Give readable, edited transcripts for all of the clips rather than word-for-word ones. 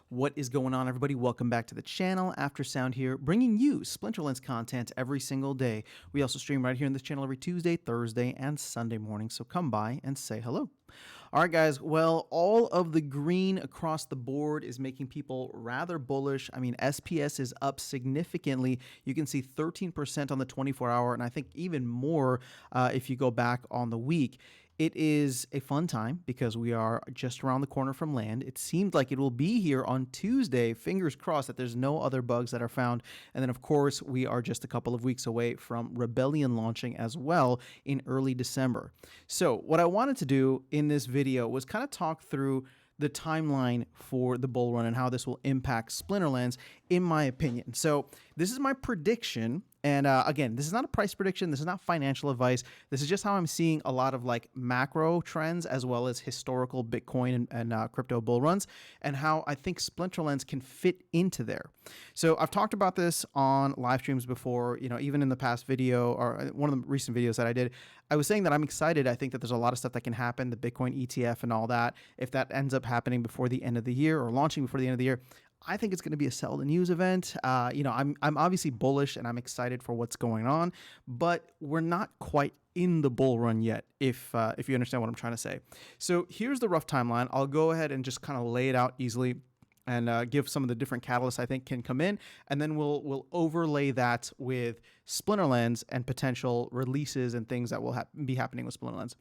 What is going on, everybody? Welcome back to the channel. Aftersound here, bringing you Splinterlands content every single day. We also stream right here in this channel every Tuesday, Thursday, and Sunday morning, so come by and say hello. All right, guys. Well, all of the green across the board is making people rather bullish. I mean, SPS is up significantly. You can see 13% on the 24-hour, and I think even more if you go back on the week. It is a fun time because we are just around the corner from land. It seemed like it will be here on Tuesday. Fingers crossed that there's no other bugs that are found. And then, of course, we are just a couple of weeks away from Rebellion launching as well in early December. So what I wanted to do in this video was kind of talk through the timeline for the bull run and how this will impact Splinterlands, in my opinion. So this is my prediction. And again, this is not a price prediction. This is not financial advice. This is just how I'm seeing a lot of like macro trends as well as historical Bitcoin and crypto bull runs, and how I think Splinterlands can fit into there. So I've talked about this on live streams before, you know, even in the past video or one of the recent videos that I did, I was saying that I'm excited. I think that there's a lot of stuff that can happen, the Bitcoin ETF and all that. If that ends up happening before the end of the year or launching before the end of the year, I think it's going to be a sell the news event. You know, I'm obviously bullish and I'm excited for what's going on, but we're not quite in the bull run yet, if you understand what I'm trying to say. So here's the rough timeline. I'll go ahead and just kind of lay it out easily and give some of the different catalysts I think can come in, and then we'll overlay that with Splinterlands and potential releases and things that will be happening with Splinterlands.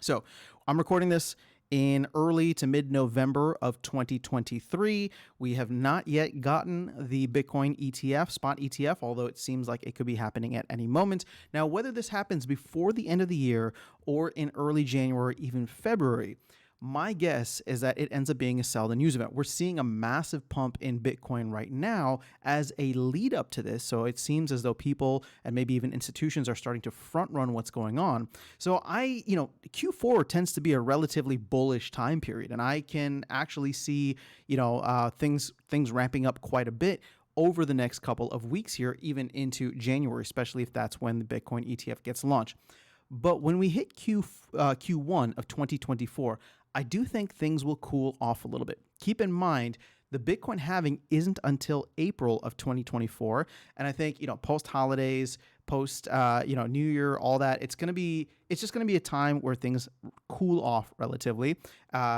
So I'm recording this in early to mid-November of 2023. We have not yet gotten the Bitcoin ETF, spot ETF, although it seems like it could be happening at any moment. Now, whether this happens before the end of the year or in early January, even February, my guess is that it ends up being a sell the news event. We're seeing a massive pump in Bitcoin right now as a lead up to this. So it seems as though people and maybe even institutions are starting to front run what's going on. So Q4 tends to be a relatively bullish time period, and I can actually see, things ramping up quite a bit over the next couple of weeks here, even into January, especially if that's when the Bitcoin ETF gets launched. But when we hit Q1 of 2024, I do think things will cool off a little bit. Keep in mind, the Bitcoin halving isn't until April of 2024. And I think, post holidays, post, New Year, all that, it's just going to be a time where things cool off relatively,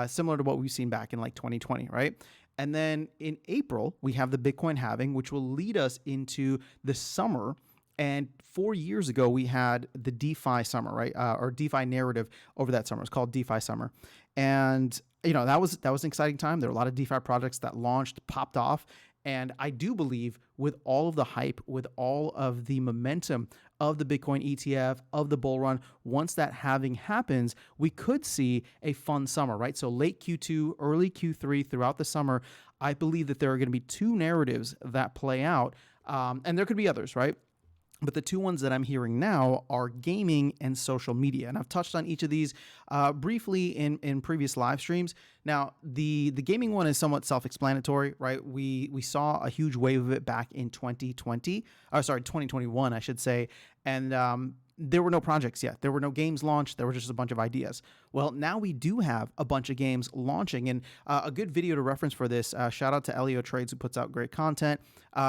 similar to what we've seen back in like 2020, right? And then in April, we have the Bitcoin halving, which will lead us into the summer. And 4 years ago, we had the DeFi summer, right? Or DeFi narrative over that summer. It's called DeFi summer. And, that was an exciting time. There were a lot of DeFi projects that launched, popped off. And I do believe with all of the hype, with all of the momentum of the Bitcoin ETF, of the bull run, once that halving happens, we could see a fun summer, right? So late Q2, early Q3, throughout the summer, I believe that there are going to be two narratives that play out. And there could be others, right? But the two ones that I'm hearing now are gaming and social media. And I've touched on each of these briefly in previous live streams. Now, the gaming one is somewhat self-explanatory, right? We saw a huge wave of it back in 2021, I should say. And there were no projects yet. There were no games launched. There were just a bunch of ideas. Well, now we do have a bunch of games launching. And a good video to reference for this, shout out to Elio Trades, who puts out great content.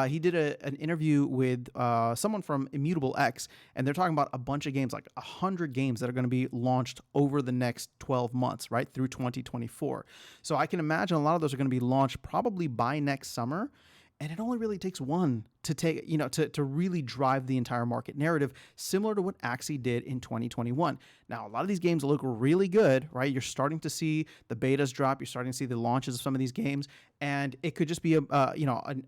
He did an interview with someone from Immutable X, and they're talking about a bunch of games, like 100 games that are going to be launched over the next 12 months, right, through 2024. So I can imagine a lot of those are going to be launched probably by next summer. And it only really takes one to really drive the entire market narrative, similar to what Axie did in 2021. Now, a lot of these games look really good, right? You're starting to see the betas drop. You're starting to see the launches of some of these games, and it could just be a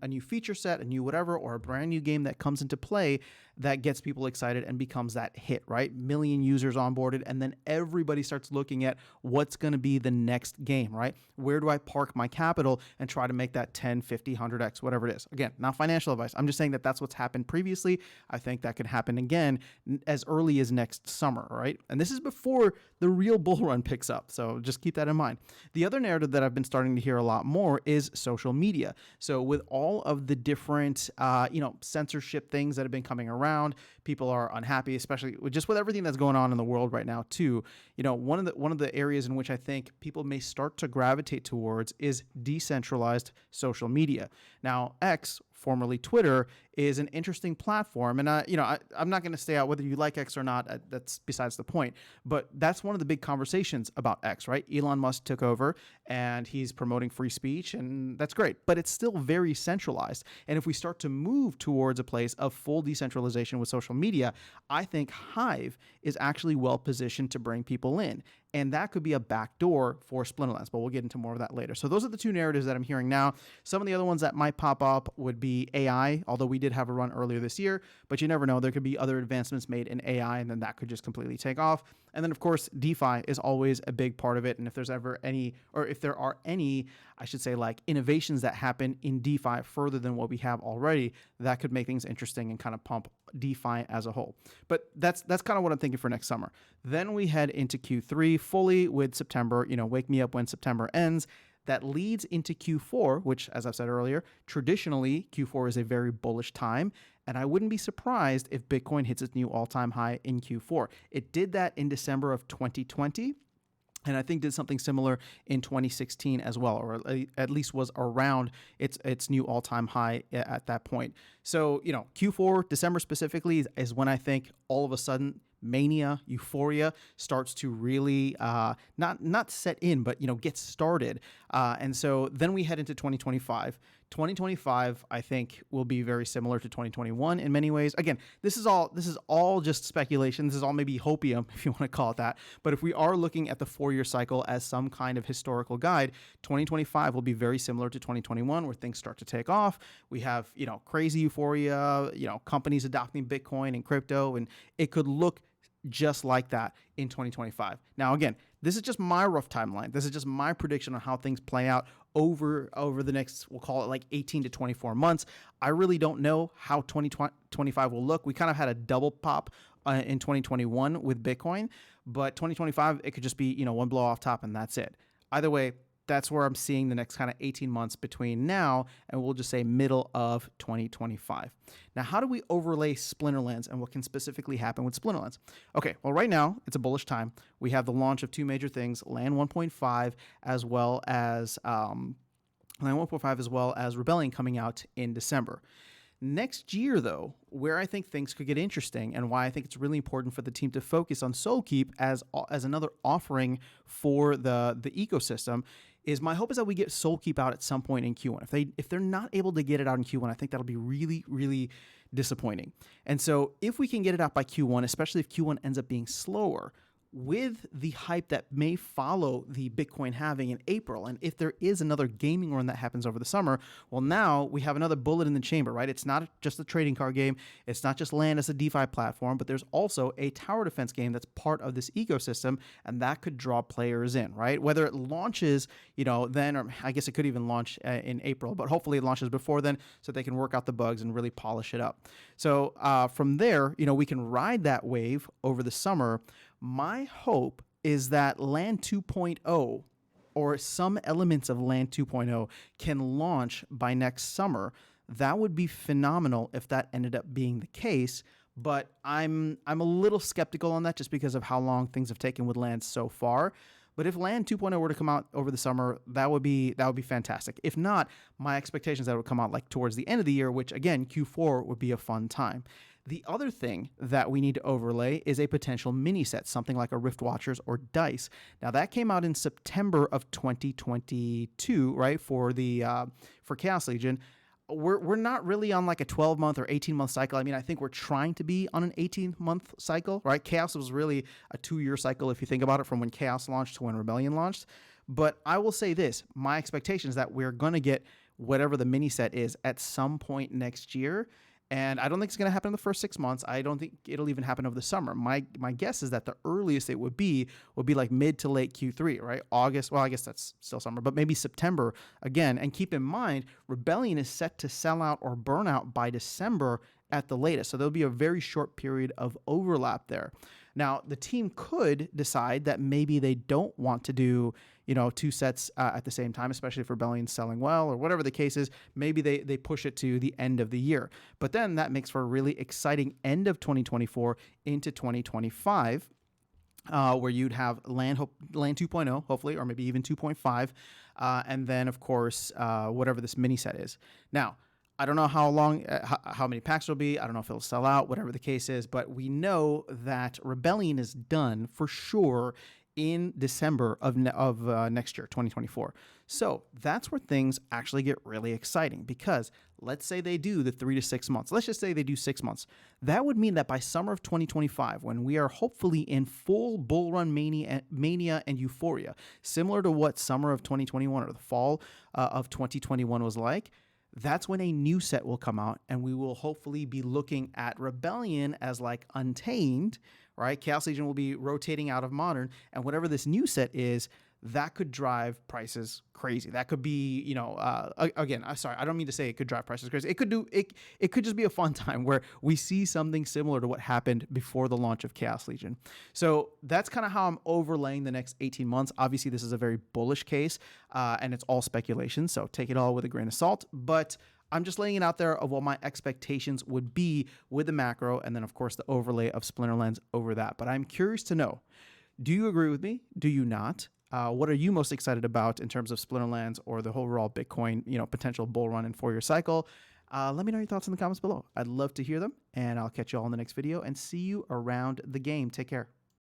new feature set, a new whatever, or a brand new game that comes into play that gets people excited and becomes that hit, right? Million users onboarded, and then everybody starts looking at what's going to be the next game, right? Where do I park my capital and try to make that 10, 50, 100x, whatever it is? Again, not financial advice. I'm just saying that that's what's happened previously. I think that could happen again as early as next summer, right? And this is before the real bull run picks up. So just keep that in mind. The other narrative that I've been starting to hear a lot more is social media. So with all of the different, censorship things that have been coming around, around. People are unhappy, especially with everything that's going on in the world right now too. One of the areas in which I think people may start to gravitate towards is decentralized social media. Now, X, formerly Twitter, is an interesting platform, and I'm not going to stay out whether you like X or not. That's besides the point. But that's one of the big conversations about X, right? Elon Musk took over, and he's promoting free speech, and that's great. But it's still very centralized. And if we start to move towards a place of full decentralization with social media, I think Hive is actually well positioned to bring people in. And that could be a backdoor for Splinterlands, but we'll get into more of that later. So those are the two narratives that I'm hearing now. Some of the other ones that might pop up would be AI, although we did have a run earlier this year, but you never know. There could be other advancements made in AI, and then that could just completely take off. And then, of course, DeFi is always a big part of it. And if there's ever any, or if there are any, I should say, like innovations that happen in DeFi further than what we have already, that could make things interesting and kind of pump DeFi as a whole. But that's kind of what I'm thinking for next summer. Then we head into Q3 fully with September, wake me up when September ends. That leads into Q4, which, as I've said earlier, traditionally Q4 is a very bullish time. And I wouldn't be surprised if Bitcoin hits its new all-time high in Q4. It did that in December of 2020. And I think did something similar in 2016 as well, or at least was around its new all-time high at that point. So, Q4, December specifically, is when I think all of a sudden mania, euphoria starts to really not set in, but get started. And so then we head into 2025. 2025, I think, will be very similar to 2021 in many ways. Again, this is all just speculation. This is all maybe hopium, if you want to call it that. But if we are looking at the 4-year cycle as some kind of historical guide, 2025 will be very similar to 2021, where things start to take off. We have crazy euphoria, companies adopting Bitcoin and crypto, and it could look just like that in 2025. Now, again, this is just my rough timeline. This is just my prediction on how things play out over the next, we'll call it like 18 to 24 months. I really don't know how 2025 will look. We kind of had a double pop in 2021 with Bitcoin, but 2025, it could just be, one blow off top and that's it. Either way, that's where I'm seeing the next kind of 18 months between now and we'll just say middle of 2025. Now, how do we overlay Splinterlands and what can specifically happen with Splinterlands? Okay, well, right now it's a bullish time. We have the launch of two major things, Land 1.5 as well as Rebellion coming out in December. Next year, though, where I think things could get interesting and why I think it's really important for the team to focus on Soulkeep as another offering for the ecosystem is my hope is that we get Soulkeep out at some point in Q1. If they're not able to get it out in Q1, I think that'll be really, really disappointing. And so if we can get it out by Q1, especially if Q1 ends up being slower, with the hype that may follow the Bitcoin halving in April, and if there is another gaming run that happens over the summer, well, now we have another bullet in the chamber, right? It's not just a trading card game. It's not just Land as a DeFi platform, but there's also a tower defense game that's part of this ecosystem, and that could draw players in, right? Whether it launches, then, or I guess it could even launch in April, but hopefully it launches before then so they can work out the bugs and really polish it up. So from there, we can ride that wave over the summer. My hope is that Land 2.0 or some elements of Land 2.0 can launch by next summer. That would be phenomenal if that ended up being the case, but I'm a little skeptical on that just because of how long things have taken with Land so far. But if Land 2.0 were to come out over the summer, that would be fantastic. If not, my expectation is that it would come out like towards the end of the year, which again, Q4 would be a fun time. The other thing that we need to overlay is a potential mini set, something like a Rift Watchers or Dice. Now that came out in September of 2022, right? For Chaos Legion. We're not really on like a 12-month or 18-month cycle. I mean, I think we're trying to be on an 18-month cycle, right? Chaos was really a 2-year cycle if you think about it, from when Chaos launched to when Rebellion launched. But I will say this, my expectation is that we're going to get whatever the mini set is at some point next year. And I don't think it's going to happen in the first 6 months. I don't think it'll even happen over the summer. My guess is that the earliest it would be like mid to late Q3, right? August. Well, I guess that's still summer, but maybe September again. And keep in mind, Rebellion is set to sell out or burn out by December at the latest. So there'll be a very short period of overlap there. Now, the team could decide that maybe they don't want to do, two sets at the same time, especially if Rebellion's selling well or whatever the case is. Maybe they push it to the end of the year. But then that makes for a really exciting end of 2024 into 2025. Where you'd have Land 2.0, hopefully, or maybe even 2.5, and then, of course, whatever this mini set is. Now, I don't know how long, how many packs there'll be. I don't know if it'll sell out, whatever the case is, but we know that Rebellion is done for sure in December of next year, 2024. So that's where things actually get really exciting, because let's say they do the 3 to 6 months. Let's just say they do 6 months. That would mean that by summer of 2025, when we are hopefully in full Bull Run mania and euphoria, similar to what summer of 2021 or the fall of 2021 was like, that's when a new set will come out, and we will hopefully be looking at Rebellion as like Untamed, right? Chaos Legion will be rotating out of Modern, and whatever this new set is, that could drive prices crazy. That could be, again, I'm sorry, I don't mean to say it could drive prices crazy. It could just be a fun time where we see something similar to what happened before the launch of Chaos Legion. So that's kind of how I'm overlaying the next 18 months. Obviously, this is a very bullish case, and it's all speculation, so take it all with a grain of salt. But I'm just laying it out there of what my expectations would be with the macro, and then, of course, the overlay of Splinterlands over that. But I'm curious to know, do you agree with me? Do you not? What are you most excited about in terms of Splinterlands or the overall Bitcoin, potential bull run and 4-year cycle? Let me know your thoughts in the comments below. I'd love to hear them, and I'll catch you all in the next video and see you around the game. Take care.